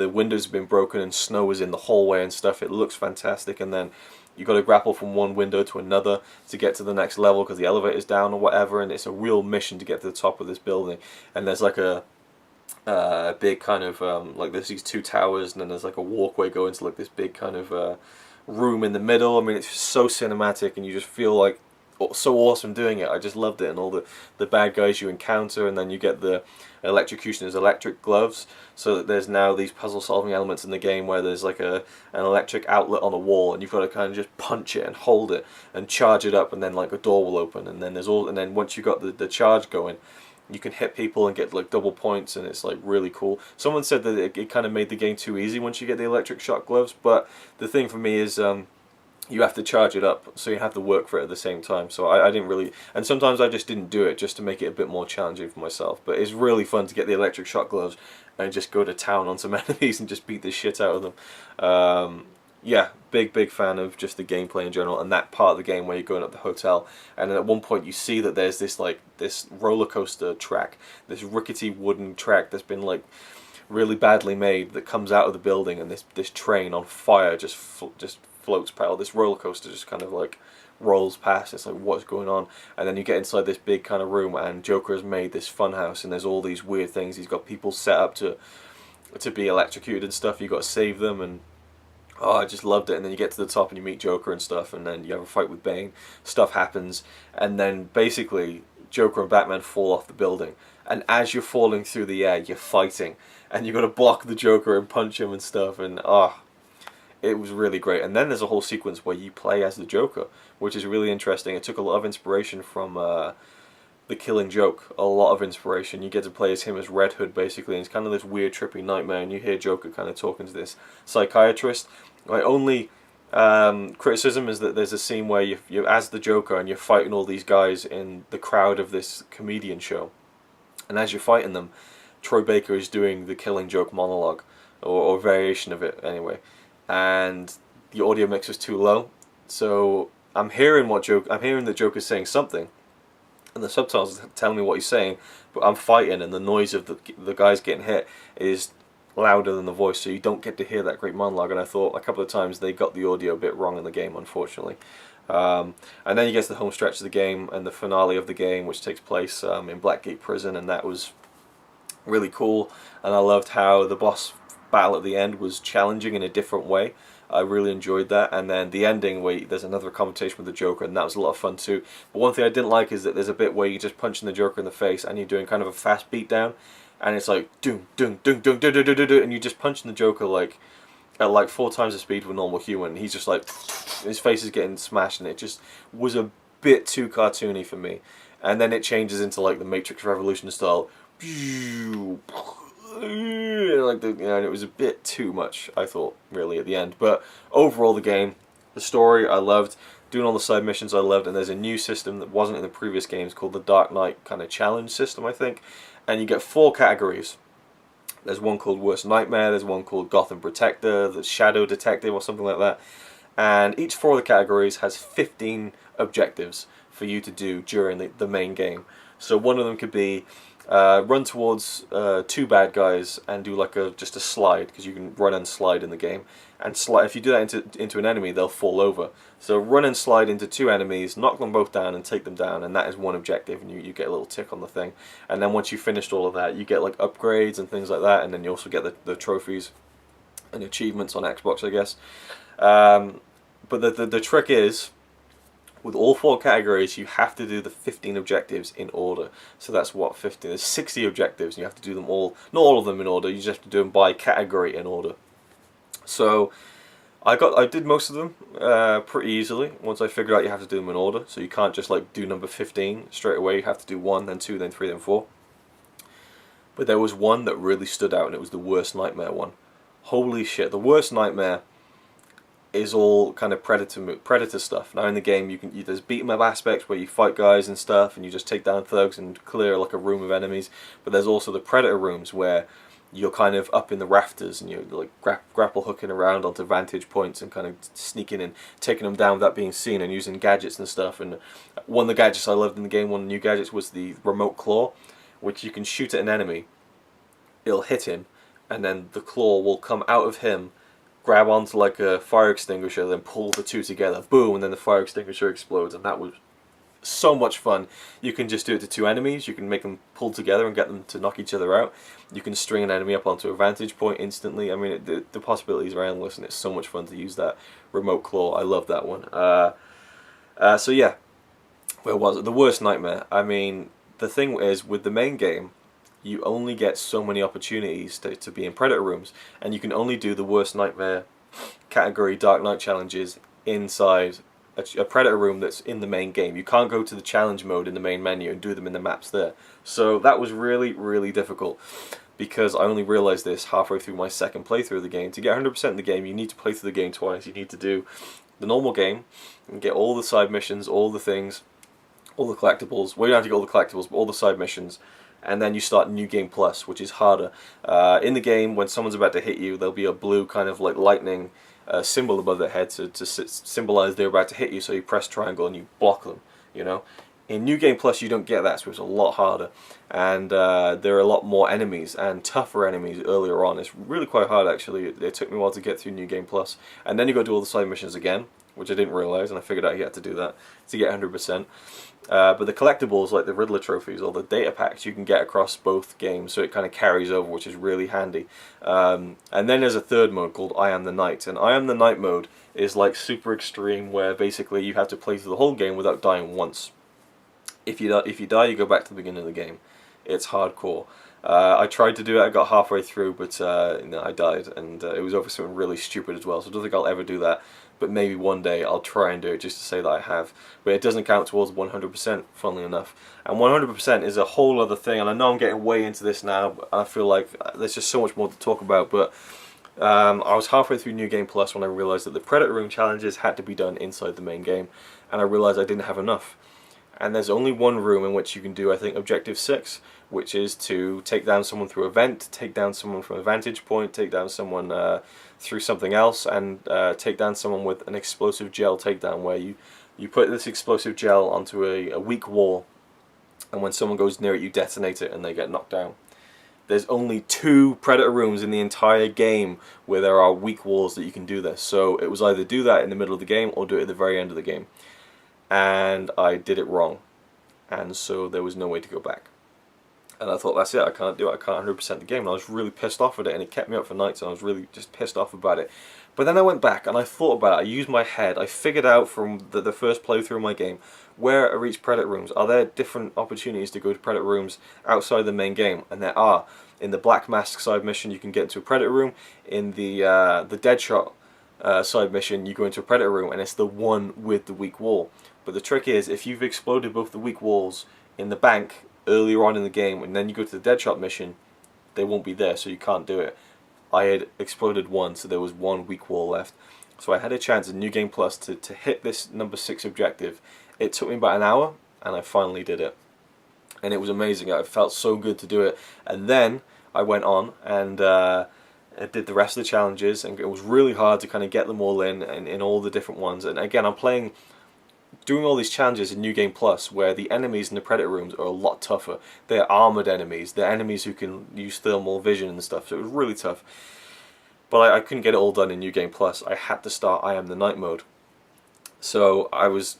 windows have been broken and snow is in the hallway and stuff. It looks fantastic, and then you got to grapple from one window to another to get to the next level because the elevator's down or whatever. And it's a real mission to get to the top of this building. And there's like a big kind of like there's these two towers, and then there's like a walkway going to like this big kind of room in the middle. I mean, it's just so cinematic, and you just feel like so awesome doing it. I just loved it, and all the bad guys you encounter, and then you get the electrocutioner's electric gloves, so that there's now these puzzle solving elements in the game where there's like an electric outlet on a wall, and you've got to kind of just punch it and hold it and charge it up, and then like a door will open, and then once you got the charge going, you can hit people and get like double points, and it's like really cool. Someone said that it kind of made the game too easy once you get the electric shock gloves, but the thing for me is you have to charge it up, so you have to work for it at the same time. So I didn't really, and sometimes I just didn't do it just to make it a bit more challenging for myself. But it's really fun to get the electric shock gloves and just go to town on some enemies and just beat the shit out of them. Yeah, big fan of just the gameplay in general, and that part of the game where you're going up the hotel, and then at one point you see that there's this roller coaster track, this rickety wooden track that's been like really badly made that comes out of the building, and this train on fire just floats past. This roller coaster just kind of like rolls past. It's like, what's going on? And then you get inside this big kind of room, and Joker has made this fun house, and there's all these weird things. He's got people set up to be electrocuted and stuff. You got to save them, and oh, I just loved it. And then you get to the top and you meet Joker and stuff, and then you have a fight with Bane. Stuff happens, and then basically Joker and Batman fall off the building. And as you're falling through the air, you're fighting, and you got to block the Joker and punch him and stuff. And it was really great. And then there's a whole sequence where you play as the Joker, which is really interesting. It took a lot of inspiration from The Killing Joke. A lot of inspiration. You get to play as him as Red Hood, basically, and it's kind of this weird, trippy nightmare, and you hear Joker kind of talking to this psychiatrist. My only criticism is that there's a scene where you're as the Joker, and you're fighting all these guys in the crowd of this comedian show. And as you're fighting them, Troy Baker is doing the Killing Joke monologue, or variation of it, anyway. And the audio mix is too low, so I'm hearing the Joker's saying something, and the subtitles are telling me what he's saying, but I'm fighting, and the noise of the guys getting hit is louder than the voice, so you don't get to hear that great monologue. And I thought a couple of times they got the audio a bit wrong in the game, unfortunately. And then you get to the home stretch of the game and the finale of the game, which takes place in Blackgate Prison, and that was really cool. And I loved how the boss battle at the end was challenging in a different way. I really enjoyed that. And then the ending where there's another confrontation with the Joker, and that was a lot of fun too. But one thing I didn't like is that there's a bit where you're just punching the Joker in the face and you're doing kind of a fast beat down, and it's like doom doom doom doom doom doom doom doom, and you're just punching the Joker like at like 4 times the speed of a normal human. He's just like, his face is getting smashed, and it just was a bit too cartoony for me. and then it changes into like the Matrix Revolution style. Like and it was a bit too much, I thought, really, at the end. But overall, the game, the story, I loved. Doing all the side missions, I loved. And there's a new system that wasn't in the previous games called the Dark Knight kind of challenge system, I think. And you get 4 categories. There's one called Worst Nightmare, there's one called Gotham Protector, there's Shadow Detective or something like that. And each 4 of the categories has 15 objectives for you to do during the main game. So one of them could be run towards 2 bad guys and do like just a slide, because you can run and slide in the game. And slide, if you do that into an enemy, they'll fall over. So run and slide into 2 enemies, knock them both down and take them down, and that is one objective, and you get a little tick on the thing. And then once you've finished all of that, you get like upgrades and things like that, and then you also get the trophies and achievements on Xbox, I guess. But the trick is, with all 4 categories, you have to do the 15 objectives in order. So that's what, 15? There's 60 objectives, and you have to do them all, not all of them in order, you just have to do them by category in order. So I did most of them pretty easily once I figured out you have to do them in order. So you can't just like do number 15 straight away, you have to do 1, then 2, then 3, then 4. But there was one that really stood out, and it was the Worst Nightmare one. Holy shit, the Worst Nightmare is all kind of predator stuff. Now in the game, there's beat 'em up aspects where you fight guys and stuff, and you just take down thugs and clear like a room of enemies. But there's also the predator rooms where you're kind of up in the rafters and you're like grapple hooking around onto vantage points and kind of sneaking and taking them down without being seen and using gadgets and stuff. And one of the gadgets I loved in the game, one of the new gadgets, was the remote claw, which you can shoot at an enemy, it'll hit him, and then the claw will come out of him, grab onto like a fire extinguisher, then pull the 2 together, boom, and then the fire extinguisher explodes. And that was so much fun. You can just do it to 2 enemies, you can make them pull together and get them to knock each other out. You can string an enemy up onto a vantage point instantly. I mean, the possibilities are endless, and it's so much fun to use that remote claw. I love that one. So yeah, where was it? The Worst Nightmare. I mean, the thing is, with the main game, you only get so many opportunities to be in Predator rooms, and you can only do the Worst Nightmare category Dark Knight challenges inside a Predator room that's in the main game. You can't go to the challenge mode in the main menu and do them in the maps there. So that was really, really difficult, because I only realised this halfway through my second playthrough of the game. To get 100% in the game, you need to play through the game twice. You need to do the normal game and get all the side missions, all the things, all the collectibles. Well, you don't have to get all the collectibles, but all the side missions. And then you start New Game Plus, which is harder. In the game, when someone's about to hit you, there'll be a blue kind of like lightning symbol above their head to symbolize they're about to hit you, so you press triangle and you block them, you know. In New Game Plus you don't get that, so it's a lot harder, and there are a lot more enemies and tougher enemies earlier on. It's really quite hard actually. It took me a while to get through New Game Plus, and then you got to do all the side missions again, which I didn't realise, and I figured out you had to do that to get 100%. But the collectibles, like the Riddler trophies or the data packs, you can get across both games, so it kind of carries over, which is really handy. And then there's a third mode called I Am the Night, and I Am the Night mode is like super extreme, where basically you have to play through the whole game without dying once. If you die, you go back to the beginning of the game. It's hardcore. I tried to do it, I got halfway through, but no, I died, and it was over something really stupid as well, so I don't think I'll ever do that. But maybe one day I'll try and do it just to say that I have. But it doesn't count towards 100%, funnily enough. And 100% is a whole other thing, and I know I'm getting way into this now, but I feel like there's just so much more to talk about. But I was halfway through New Game Plus when I realised that the Predator Room challenges had to be done inside the main game, and I realised I didn't have enough. And there's only one room in which you can do, I think, Objective 6, which is to take down someone through a vent, take down someone from a vantage point, take down someone through something else, and take down someone with an explosive gel takedown, where you put this explosive gel onto a weak wall, and when someone goes near it, you detonate it and they get knocked down. There's only 2 Predator rooms in the entire game where there are weak walls that you can do this. So it was either do that in the middle of the game or do it at the very end of the game. And I did it wrong, and so there was no way to go back. And I thought, that's it, I can't do it, I can't 100% the game. And I was really pissed off at it, and it kept me up for nights, and I was really just pissed off about it. But then I went back, and I thought about it, I used my head, I figured out from the first playthrough of my game, where are each Predator rooms? Are there different opportunities to go to Predator rooms outside the main game? And there are. In the Black Mask side mission, you can get into a Predator room. In the Deadshot side mission, you go into a Predator room, and it's the one with the weak wall. But the trick is, if you've exploded both the weak walls in the bank earlier on in the game, and then you go to the Deadshot mission, they won't be there, so you can't do it. I had exploded one, so there was one weak wall left. So I had a chance in New Game Plus to hit this number 6 objective. It took me about an hour, and I finally did it. And it was amazing. It felt so good to do it. And then I went on and I did the rest of the challenges, and it was really hard to kind of get them all in all the different ones. And again, I'm doing all these challenges in New Game Plus, where the enemies in the Predator rooms are a lot tougher. They're armored enemies. They're enemies who can use thermal vision and stuff. So it was really tough. But I couldn't get it all done in New Game Plus. I had to start I Am the Night mode. So I was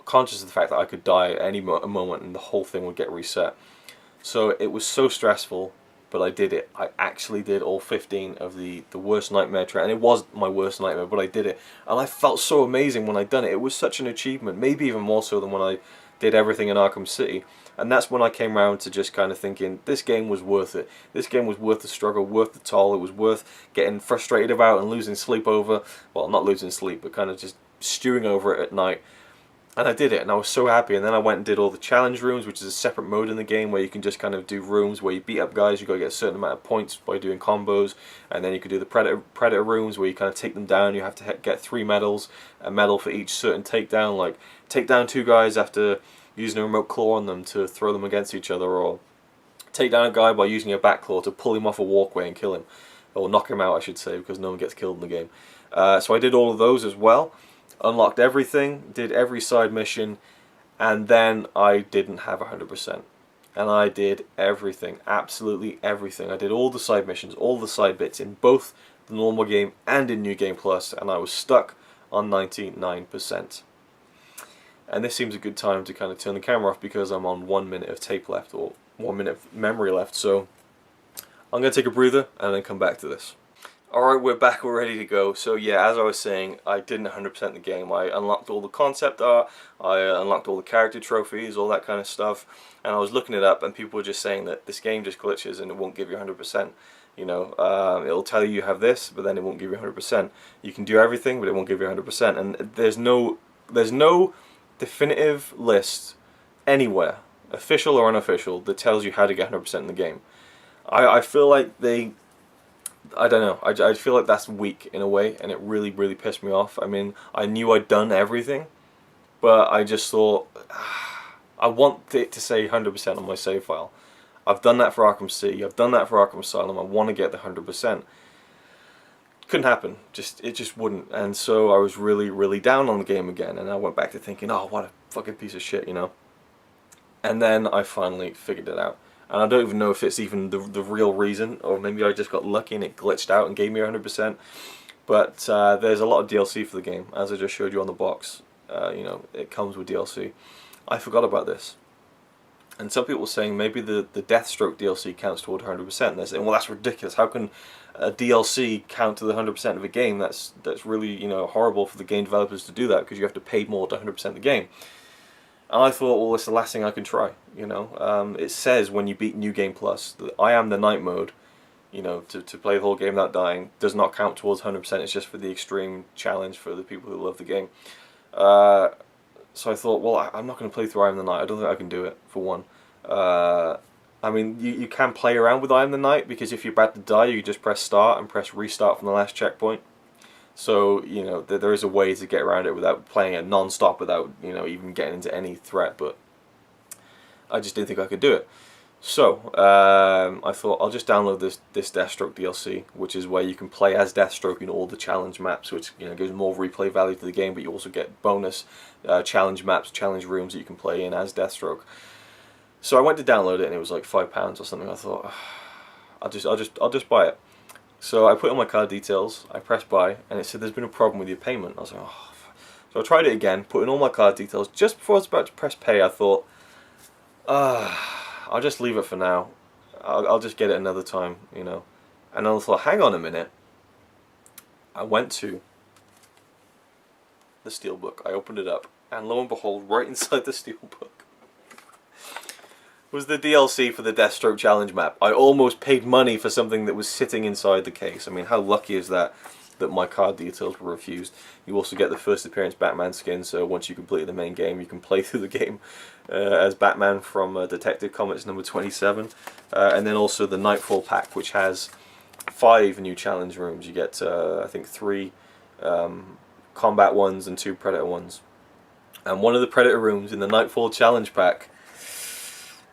conscious of the fact that I could die at any moment and the whole thing would get reset. So it was so stressful, but I did it. I actually did all 15 of the worst nightmare and it was my worst nightmare, but I did it. And I felt so amazing when I'd done it. It was such an achievement, maybe even more so than when I did everything in Arkham City. And that's when I came around to just kind of thinking, this game was worth it. This game was worth the struggle, worth the toll. It was worth getting frustrated about and losing sleep over. Well, not losing sleep, but kind of just stewing over it at night. And I did it, and I was so happy. And then I went and did all the challenge rooms, which is a separate mode in the game where you can just kind of do rooms where you beat up guys. You got to get a certain amount of points by doing combos. And then you could do the predator rooms where you kind of take them down. You have to get 3 medals, a medal for each certain takedown. Like take down 2 guys after using a remote claw on them to throw them against each other, or take down a guy by using a back claw to pull him off a walkway and kill him, or knock him out, I should say, because no one gets killed in the game. So I did all of those as well. Unlocked everything, did every side mission, and then I didn't have 100%. And I did everything, absolutely everything. I did all the side missions, all the side bits in both the normal game and in New Game Plus, and I was stuck on 99%. And this seems a good time to kind of turn the camera off because I'm on 1 minute of tape left, or 1 minute of memory left, so I'm going to take a breather and then come back to this. Alright, we're back, we're ready to go. So yeah, as I was saying, I didn't 100% the game. I unlocked all the concept art, I unlocked all the character trophies, all that kind of stuff, and I was looking it up and people were just saying that this game just glitches and it won't give you 100%. You know, it'll tell you have this, but then it won't give you 100%. You can do everything, but it won't give you 100%. And there's no definitive list anywhere, official or unofficial, that tells you how to get 100% in the game. I feel like I don't know, I feel like that's weak in a way, and it really, really pissed me off. I mean, I knew I'd done everything, but I just thought, I want it to say 100% on my save file. I've done that for Arkham City, I've done that for Arkham Asylum, I want to get the 100%. Couldn't happen, it just wouldn't, and so I was really, really down on the game again, and I went back to thinking, oh, what a fucking piece of shit, you know. And then I finally figured it out. And I don't even know if it's even the real reason, or maybe I just got lucky and it glitched out and gave me 100%. But there's a lot of DLC for the game, as I just showed you on the box. You know, it comes with DLC. I forgot about this. And some people were saying maybe the Deathstroke DLC counts toward 100%. And they're saying, well, that's ridiculous. How can a DLC count to the 100% of a game? That's really, you know, horrible for the game developers to do that, because you have to pay more to 100% the game. And I thought, well, it's the last thing I can try, you know. It says when you beat New Game Plus, that I Am the Night mode, you know, to play the whole game without dying, does not count towards 100%, it's just for the extreme challenge for the people who love the game. So I thought, well, I'm not going to play through I Am the Night, I don't think I can do it, for one. I mean, you can play around with I Am the Night, because if you're about to die, you just press start and press restart from the last checkpoint. So, you know, there is a way to get around it without playing it non-stop, without, you know, even getting into any threat, but I just didn't think I could do it. So, I thought I'll just download this Deathstroke DLC, which is where you can play as Deathstroke in all the challenge maps, which, you know, gives more replay value to the game, but you also get bonus challenge maps, challenge rooms that you can play in as Deathstroke. So I went to download it, and it was like £5 or something. I thought, I'll just buy it. So I put in my card details, I pressed buy, and it said there's been a problem with your payment. I was like, oh. So I tried it again, put in all my card details. Just before I was about to press pay, I thought, I'll just leave it for now. I'll just get it another time, you know. And then I thought, hang on a minute. I went to the steelbook, I opened it up, and lo and behold, right inside the steelbook was the DLC for the Deathstroke challenge map. I almost paid money for something that was sitting inside the case. I mean, how lucky is that? that my card details were refused. You also get the first appearance Batman skin, so once you complete the main game, you can play through the game as Batman from Detective Comics number 27. And then also the Nightfall pack, which has 5 new challenge rooms. You get, I think, 3 combat ones and 2 Predator ones. And one of the Predator rooms in the Nightfall challenge pack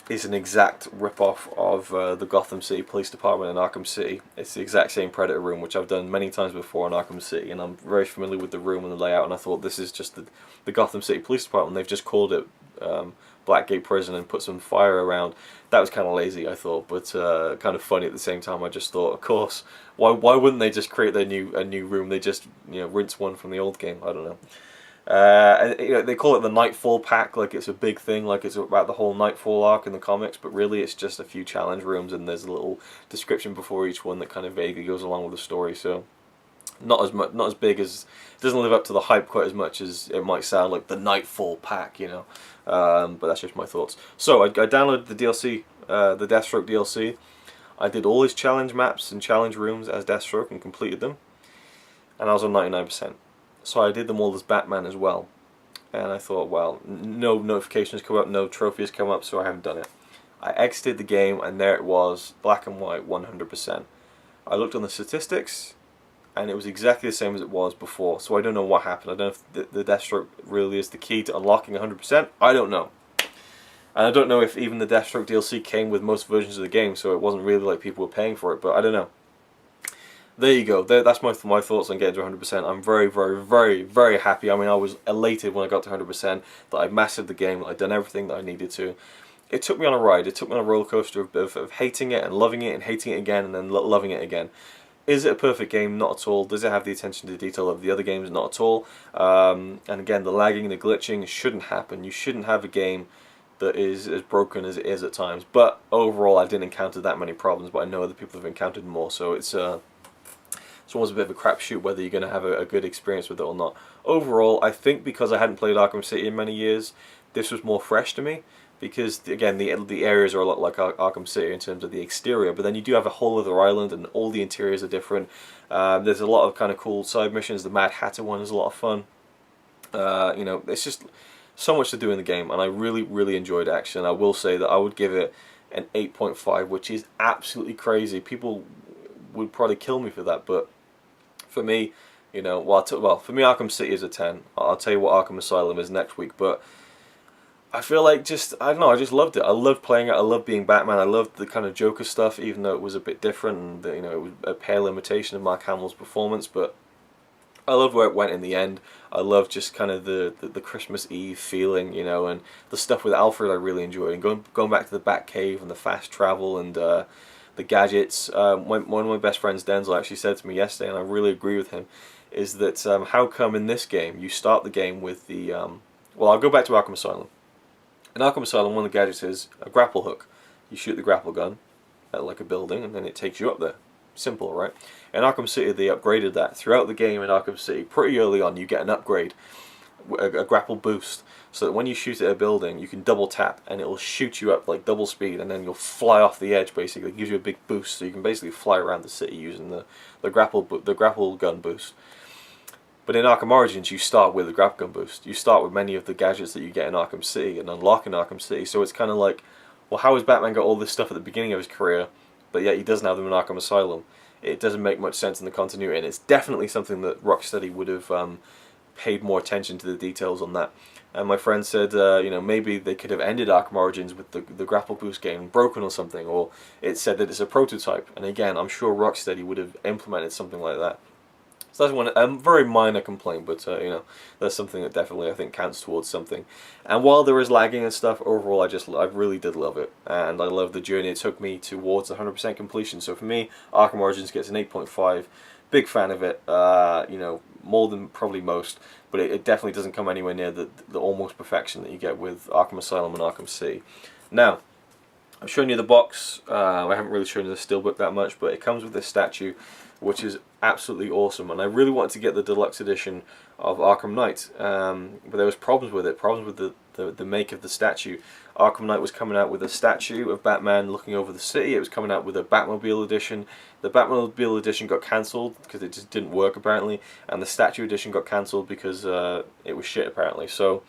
is an exact rip-off of the Gotham City Police Department in Arkham City. It's the exact same Predator room, which I've done many times before in Arkham City, and I'm very familiar with the room and the layout, and I thought this is just the Gotham City Police Department. They've just called it Blackgate Prison and put some fire around. That was kind of lazy, I thought, but kind of funny at the same time. I just thought, of course, why wouldn't they just create a new room? They just, you know, rinse one from the old game. I don't know. And, you know, they call it the Nightfall pack, like it's a big thing, like it's about the whole Nightfall arc in the comics, but really it's just a few challenge rooms, and there's a little description before each one that kind of vaguely goes along with the story. So not as big as, it doesn't live up to the hype quite as much as it might sound, like the Nightfall pack, you know. But that's just my thoughts. So I downloaded the DLC, the Deathstroke DLC. I did all his challenge maps and challenge rooms as Deathstroke and completed them, and I was on 99%. So I did them all as Batman as well, and I thought, well, no notifications come up, no trophies come up, so I haven't done it. I exited the game, and there it was, black and white, 100%. I looked on the statistics, and it was exactly the same as it was before, so I don't know what happened. I don't know if the Deathstroke really is the key to unlocking 100%, I don't know. And I don't know if even the Deathstroke DLC came with most versions of the game, so it wasn't really like people were paying for it, but I don't know. There you go. That's my thoughts on getting to 100%. I'm very, very, very, very happy. I mean, I was elated when I got to 100%, that I mastered the game, that I'd done everything that I needed to. It took me on a ride. It took me on a roller coaster of hating it and loving it and hating it again and then loving it again. Is it a perfect game? Not at all. Does it have the attention to detail of the other games? Not at all. And again, the lagging, the glitching shouldn't happen. You shouldn't have a game that is as broken as it is at times. But overall, I didn't encounter that many problems, but I know other people have encountered more, so it's always a bit of a crapshoot whether you're going to have a good experience with it or not. Overall, I think because I hadn't played Arkham City in many years, this was more fresh to me, because again, the areas are a lot like Arkham City in terms of the exterior, but then you do have a whole other island and all the interiors are different. There's a lot of kind of cool side missions. The Mad Hatter one is a lot of fun. You know, it's just so much to do in the game, and I really, really enjoyed it, actually. And I will say that I would give it an 8.5, which is absolutely crazy. People would probably kill me for that, but for me, you know, for me, Arkham City is a 10. I'll tell you what Arkham Asylum is next week, but I feel like I don't know, I just loved it. I loved playing it. I loved being Batman. I loved the kind of Joker stuff, even though it was a bit different, and you know, it was a pale imitation of Mark Hamill's performance. But I loved where it went in the end. I loved just kind of the Christmas Eve feeling, you know, and the stuff with Alfred I really enjoyed. And going back to the Batcave and the fast travel and the gadgets. One of my best friends, Denzel, actually said to me yesterday, and I really agree with him, is that how come in this game you start the game with the well, I'll go back to Arkham Asylum. In Arkham Asylum, one of the gadgets is a grapple hook. You shoot the grapple gun at like a building, and then it takes you up there. Simple, right? In Arkham City, they upgraded that. Throughout the game in Arkham City, pretty early on, you get an upgrade, a grapple boost, so that when you shoot at a building, you can double tap, and it will shoot you up like double speed, and then you'll fly off the edge. Basically, it gives you a big boost, so you can basically fly around the city using the grapple gun boost. But in Arkham Origins, you start with a grapple gun boost. You start with many of the gadgets that you get in Arkham City and unlock in Arkham City. So it's kind of like, well, how has Batman got all this stuff at the beginning of his career, but yet he doesn't have them in Arkham Asylum? It doesn't make much sense in the continuity, and it's definitely something that Rocksteady would have paid more attention to the details on that. And my friend said, you know, maybe they could have ended Arkham Origins with the grapple boost game broken or something, or it said that it's a prototype. And again, I'm sure Rocksteady would have implemented something like that. So that's one, a very minor complaint, but you know, that's something that definitely I think counts towards something. And while there is lagging and stuff, overall I really did love it, and I love the journey it took me towards 100% completion. So for me, Arkham Origins gets an 8.5. Big fan of it. You know, more than probably most, but it definitely doesn't come anywhere near the almost perfection that you get with Arkham Asylum and Arkham City. Now, I've shown you the box. I haven't really shown you the steelbook that much, but it comes with this statue, which is absolutely awesome. And I really wanted to get the deluxe edition of Arkham Knight, but there was problems with it. Problems with the make of the statue. Arkham Knight was coming out with a statue of Batman looking over the city. It was coming out with a Batmobile edition. The Batmobile edition got cancelled because it just didn't work apparently, and the statue edition got cancelled because it was shit apparently. So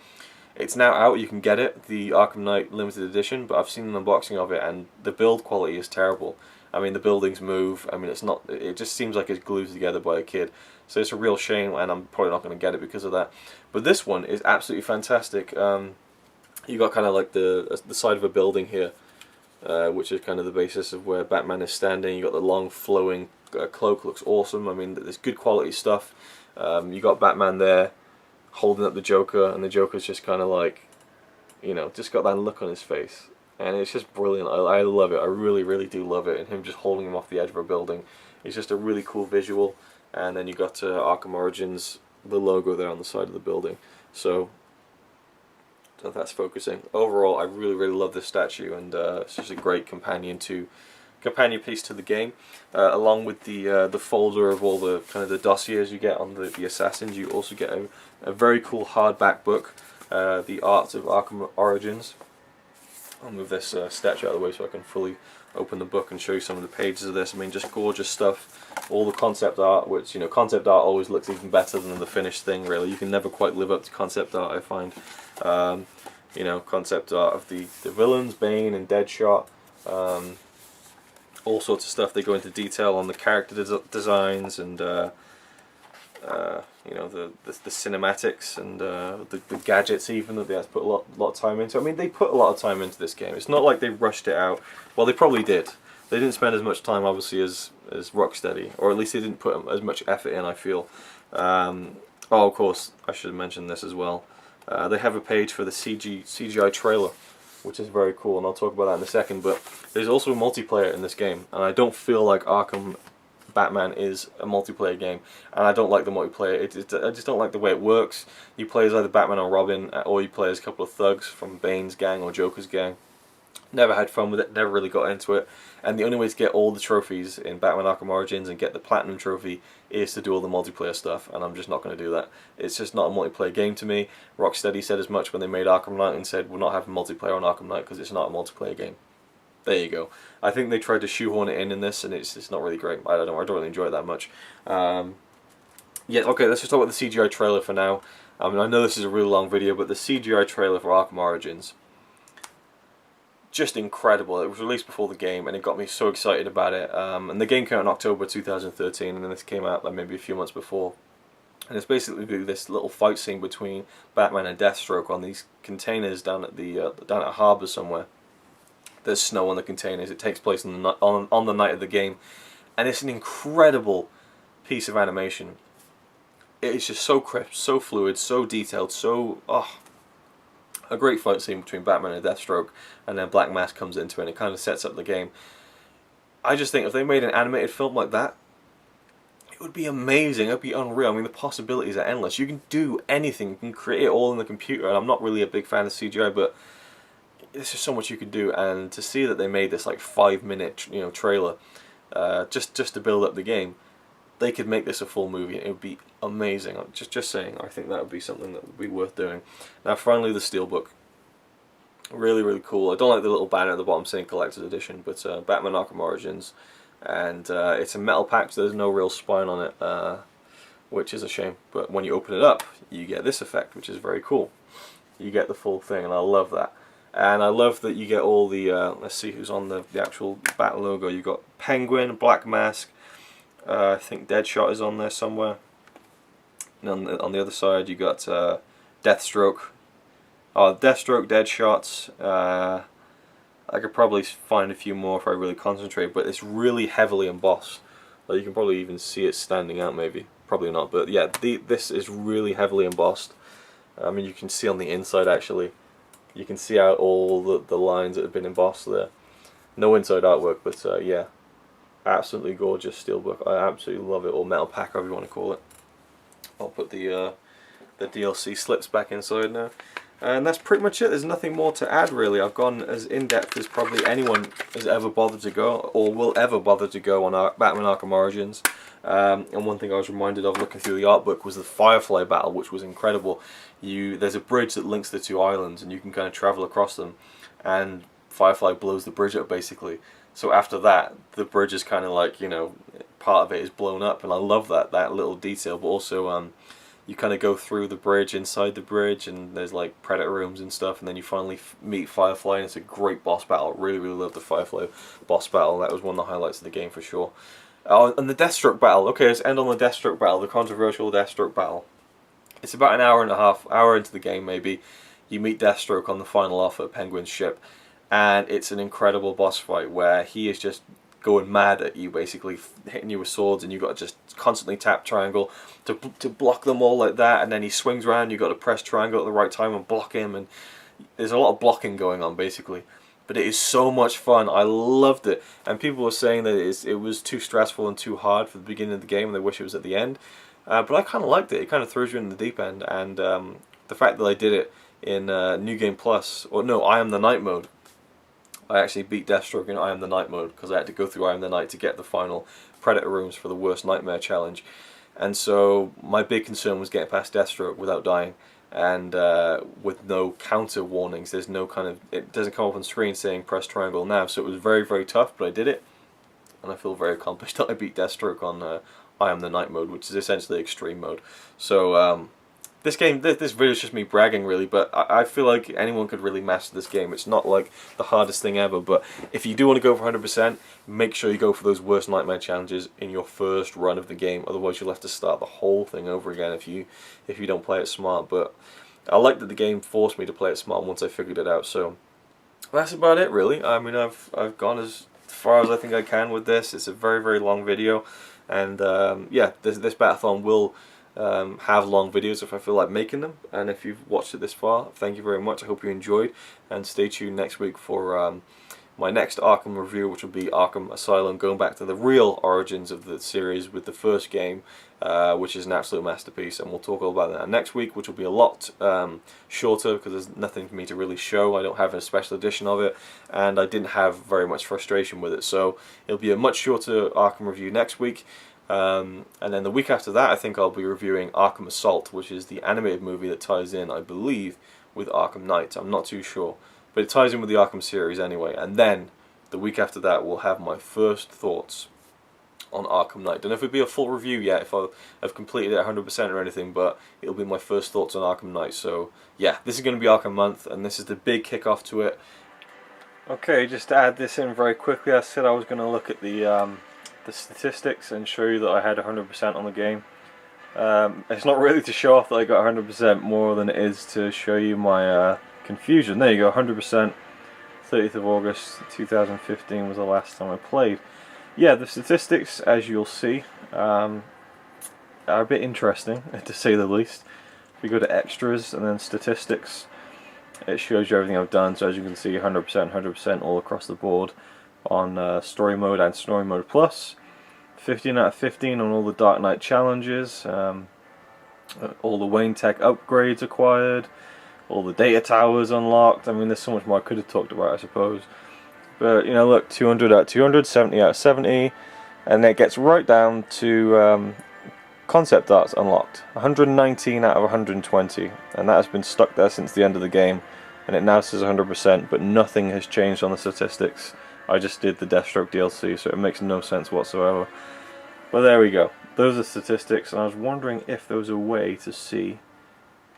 it's now out. You can get it, the Arkham Knight limited edition, but I've seen an unboxing of it, and the build quality is terrible. I mean, the buildings move. I mean, it's not. It just seems like it's glued together by a kid. So it's a real shame, and I'm probably not going to get it because of that. But this one is absolutely fantastic. You got kind of like the side of a building here, which is kind of the basis of where Batman is standing. You got the long flowing cloak, looks awesome. I mean, there's good quality stuff. You got Batman there holding up the Joker, and the Joker's just kind of like, you know, just got that look on his face, and it's just brilliant. I love it. I really, really do love it. And him just holding him off the edge of a building, it's just a really cool visual. And then you got Arkham Origins, the logo there on the side of the building. So that's focusing. Overall, I really, really love this statue, and it's just a great companion piece to the game. Along with the folder of all the kind of the dossiers you get on the assassins, you also get a very cool hardback book, The Art of Arkham Origins. I'll move this statue out of the way so I can fully open the book and show you some of the pages of this. I mean, just gorgeous stuff. All the concept art, which, you know, concept art always looks even better than the finished thing, really. You can never quite live up to concept art, I find. You know, concept art of the villains, Bane and Deadshot, all sorts of stuff. They go into detail on the character designs and you know, the cinematics and the gadgets even that they had to put a lot of time into. I mean, they put a lot of time into this game. It's not like they rushed it out. Well, they probably did. They didn't spend as much time, obviously, as Rocksteady, or at least they didn't put as much effort in, I feel. Oh, of course, I should have mentioned this as well. They have a page for the CGI trailer, which is very cool, and I'll talk about that in a second. But there's also a multiplayer in this game, and I don't feel like Arkham Batman is a multiplayer game, and I don't like the multiplayer. I just don't like the way it works. You play as either Batman or Robin, or you play as a couple of thugs from Bane's gang or Joker's gang. Never had fun with it, never really got into it, and the only way to get all the trophies in Batman Arkham Origins and get the Platinum Trophy is to do all the multiplayer stuff, and I'm just not going to do that. It's just not a multiplayer game to me. Rocksteady said as much when they made Arkham Knight and said we're not having multiplayer on Arkham Knight because it's not a multiplayer game. There you go. I think they tried to shoehorn it in this, and it's not really great. I don't really enjoy it that much. Yeah, okay, let's just talk about the CGI trailer for now. I mean, I know this is a really long video, but the CGI trailer for Arkham Origins, just incredible. It was released before the game, and it got me so excited about it. And the game came out in October 2013, and then this came out like maybe a few months before. And it's basically this little fight scene between Batman and Deathstroke on these containers down at a harbour somewhere. There's snow on the containers. It takes place on the night of the game, and it's an incredible piece of animation. It is just so crisp, so fluid, so detailed, a great fight scene between Batman and Deathstroke, and then Black Mask comes into it, and it kind of sets up the game. I just think if they made an animated film like that, it would be amazing. It would be unreal. I mean, the possibilities are endless. You can do anything. You can create it all in the computer, and I'm not really a big fan of CGI, but there's just so much you could do. And to see that they made this like 5-minute, you know, trailer, just to build up the game, they could make this a full movie, and it would be amazing. I'm just saying, I think that would be something that would be worth doing. Now, finally, the Steelbook. Really, really cool. I don't like the little banner at the bottom saying Collector's Edition, but Batman Arkham Origins, and it's a metal pack, so there's no real spine on it, which is a shame. But when you open it up, you get this effect, which is very cool. You get the full thing, and I love that. And I love that you get all the, let's see who's on the actual Bat logo. You've got Penguin, Black Mask, I think Deadshot is on there somewhere. And on the other side you got Deathstroke. Deathstroke, Deadshot. I could probably find a few more if I really concentrate, but it's really heavily embossed. Like, you can probably even see it standing out, maybe. Probably not, but yeah, this is really heavily embossed. I mean, you can see on the inside actually. You can see out all the lines that have been embossed there. No inside artwork, but yeah. Absolutely gorgeous steelbook. I absolutely love it, or metal pack, however you want to call it. I'll put the DLC slips back inside now. And that's pretty much it. There's nothing more to add really. I've gone as in-depth as probably anyone has ever bothered to go, or will ever bother to go on Batman Arkham Origins. And one thing I was reminded of looking through the art book was the Firefly battle, which was incredible. There's a bridge that links the two islands, and you can kind of travel across them, and Firefly blows the bridge up basically. So after that, the bridge is kind of like, you know, part of it is blown up, and I love that little detail. But also, you kind of go through the bridge, inside the bridge, and there's like predator rooms and stuff, and then you finally meet Firefly, and it's a great boss battle. Really, really love the Firefly boss battle. That was one of the highlights of the game for sure. And the Deathstroke battle. Okay, let's end on the Deathstroke battle, the controversial Deathstroke battle. It's about an hour and a half, hour into the game maybe. You meet Deathstroke on the final offer at Penguin's ship, and it's an incredible boss fight where he is just going mad at you, basically hitting you with swords, and you've got to just constantly tap triangle to block them all like that, and then he swings around, you've got to press triangle at the right time and block him, and there's a lot of blocking going on basically. But it is so much fun. I loved it, and people were saying that it was too stressful and too hard for the beginning of the game, and they wish it was at the end. But I kind of liked it. It kind of throws you in the deep end, and the fact that I did it in New Game Plus, or no, I Am the Night mode. I actually beat Deathstroke in I Am the Night mode because I had to go through I Am the Night to get the final Predator rooms for the worst nightmare challenge. And so my big concern was getting past Deathstroke without dying, and with no counter warnings. There's no kind of, it doesn't come up on screen saying press triangle now. So it was very, very tough, but I did it, and I feel very accomplished that I beat Deathstroke on I Am the Night mode, which is essentially extreme mode. So this game, this video is just me bragging really, but I feel like anyone could really master this game. It's not like the hardest thing ever, but if you do want to go for 100%, make sure you go for those worst nightmare challenges in your first run of the game. Otherwise you'll have to start the whole thing over again if you don't play it smart. But I like that the game forced me to play it smart once I figured it out. So that's about it really. I mean, I've gone as far as I think I can with this. It's a very, very long video, and yeah, this Bat-a-thon will have long videos if I feel like making them. And if you've watched it this far, thank you very much. I hope you enjoyed, and stay tuned next week for my next Arkham review, which will be Arkham Asylum, going back to the real origins of the series with the first game, which is an absolute masterpiece, and we'll talk all about that next week, which will be a lot shorter because there's nothing for me to really show. I don't have a special edition of it, and I didn't have very much frustration with it, so it'll be a much shorter Arkham review next week. And then the week after that, I think I'll be reviewing Arkham Assault, which is the animated movie that ties in, I believe, with Arkham Knight. I'm not too sure, but it ties in with the Arkham series anyway. And then the week after that, we'll have my first thoughts on Arkham Knight. Don't know if it'll be a full review yet, if I've completed it 100% or anything, but it'll be my first thoughts on Arkham Knight. So yeah, this is going to be Arkham Month, and this is the big kickoff to it. Okay, just to add this in very quickly, I said I was going to look at the statistics and show you that I had 100% on the game. It's not really to show off that I got 100% more than it is to show you my confusion. There you go, 100%. 30th of August 2015 was the last time I played. Yeah, the statistics, as you'll see, are a bit interesting, to say the least. If you go to extras and then statistics, it shows you everything I've done. So as you can see, 100%, 100% all across the board on story mode and story mode plus. 15 out of 15 on all the Dark Knight challenges, all the Wayne Tech upgrades acquired, all the data towers unlocked. I mean, there's so much more I could have talked about, I suppose. But, you know, look, 200 out of 200, 70 out of 70, and it gets right down to concept arts unlocked. 119 out of 120, and that has been stuck there since the end of the game, and it now says 100%, but nothing has changed on the statistics. I just did the Deathstroke DLC, so it makes no sense whatsoever. But there we go. Those are statistics, and I was wondering if there was a way to see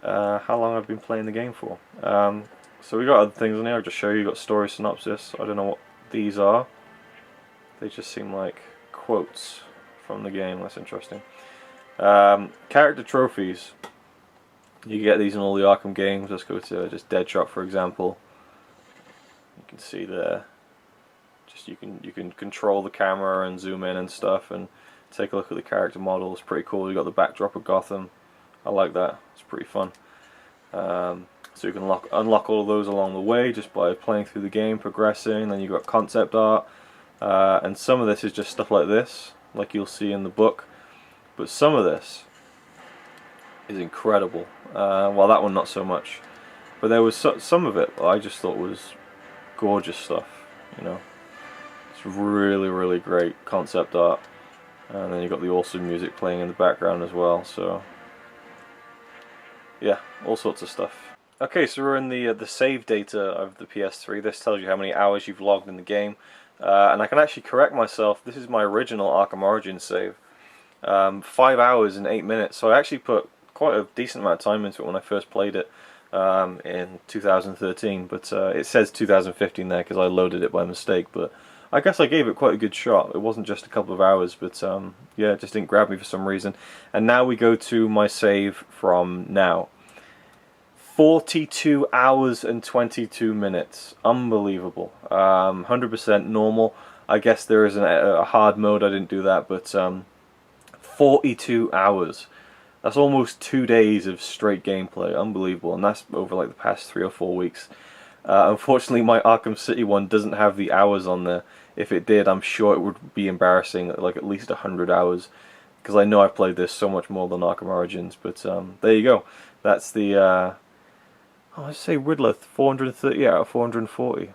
how long I've been playing the game for. So we got other things on here. I'll just show you. You've got story synopsis. I don't know what these are. They just seem like quotes from the game. That's interesting. Character trophies. You get these in all the Arkham games. Let's go to just Deadshot, for example. You can see there. Just you can control the camera and zoom in and stuff, and take a look at the character model. It's pretty cool. You got the backdrop of Gotham. I like that. It's pretty fun. So you can unlock all of those along the way just by playing through the game, progressing. Then you've got concept art, and some of this is just stuff like this, like you'll see in the book. But some of this is incredible. Well, that one not so much. But there was some of it I just thought was gorgeous stuff, you know. It's really, really great concept art. And then you've got the awesome music playing in the background as well, so yeah, all sorts of stuff. Okay, so we're in the save data of the PS3. This tells you how many hours you've logged in the game. And I can actually correct myself. This is my original Arkham Origins save. 5 hours and 8 minutes. So I actually put quite a decent amount of time into it when I first played it in 2013. But it says 2015 there because I loaded it by mistake. But I guess I gave it quite a good shot. It wasn't just a couple of hours, but yeah, it just didn't grab me for some reason. And now we go to my save from now. 42 hours and 22 minutes. Unbelievable. 100% normal. I guess there is a hard mode. I didn't do that, but 42 hours. That's almost 2 days of straight gameplay. Unbelievable. And that's over like the past 3 or 4 weeks. Unfortunately, my Arkham City one doesn't have the hours on there. If it did, I'm sure it would be embarrassing, like at least 100 hours. Because I know I've played this so much more than Arkham Origins. But there you go. That's the... oh, I say Riddler 430 out of 440.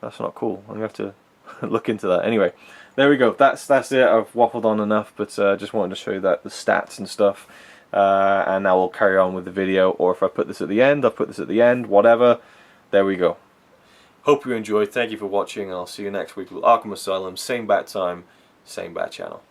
That's not cool. I'm going to have to look into that. Anyway, there we go. That's it. I've waffled on enough, but just wanted to show you that the stats and stuff. And now we'll carry on with the video. Or if I put this at the end, I'll put this at the end. Whatever. There we go. Hope you enjoyed. Thank you for watching. I'll see you next week with Arkham Asylum. Same bat time, same bat channel.